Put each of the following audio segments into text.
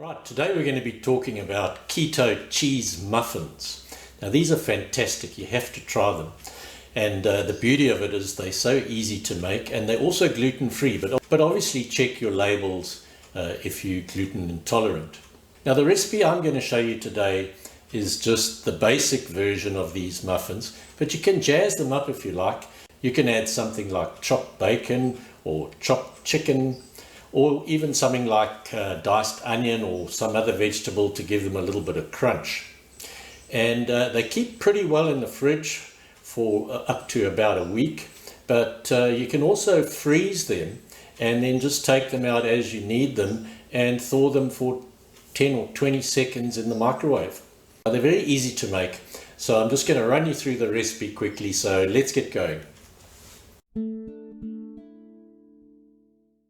Right, today we're going to be talking about keto cheese muffins. Now these are fantastic, you have to try them. And the beauty of it is they're so easy to make, and they're also gluten-free, but obviously check your labels if you're gluten intolerant. Now the recipe I'm going to show you today is just the basic version of these muffins, but you can jazz them up if you like. You can add something like chopped bacon or chopped chicken, or even something like diced onion or some other vegetable to give them a little bit of crunch. And they keep pretty well in the fridge for up to about a week, but you can also freeze them and then just take them out as you need them and thaw them for 10 or 20 seconds in the microwave. They're very easy to make, so I'm just going to run you through the recipe quickly, so let's get going.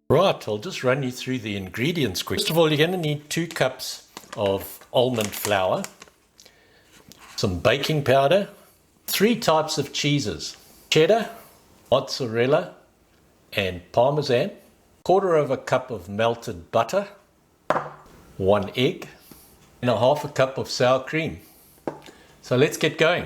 Right, I'll just run you through the ingredients quick. First of all, you're going to need 2 cups of almond flour, some baking powder, 3 types of cheeses, cheddar, mozzarella, and parmesan, 1/4 cup of melted butter, 1 egg, and 1/2 cup of sour cream. So let's get going.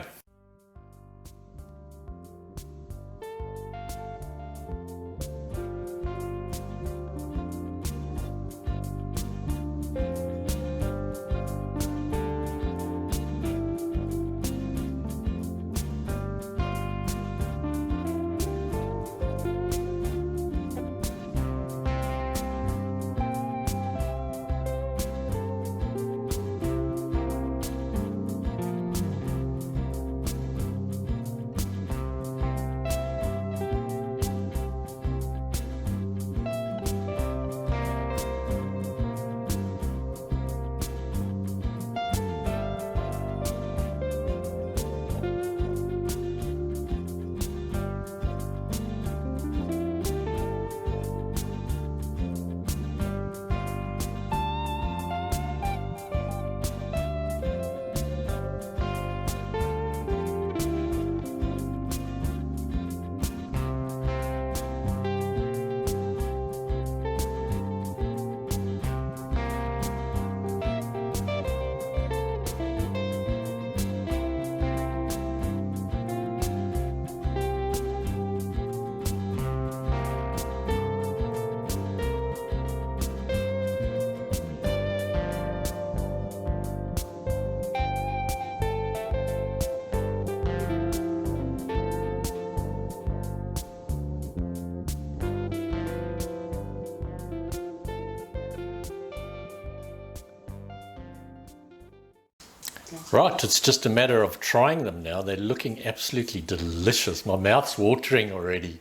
Right, it's just a matter of trying them now. They're looking absolutely delicious. My mouth's watering already.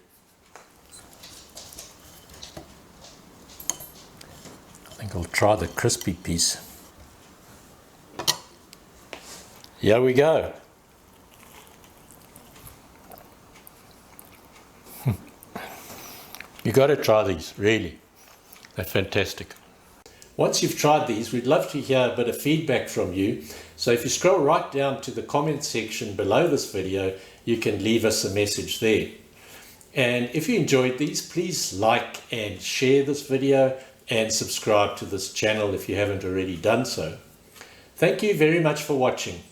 I think I'll try the crispy piece. Here we go. You got to try these, really. They're fantastic. Once you've tried these, we'd love to hear a bit of feedback from you. So if you scroll right down to the comment section below this video, you can leave us a message there. And if you enjoyed these, please like and share this video and subscribe to this channel if you haven't already done so. Thank you very much for watching.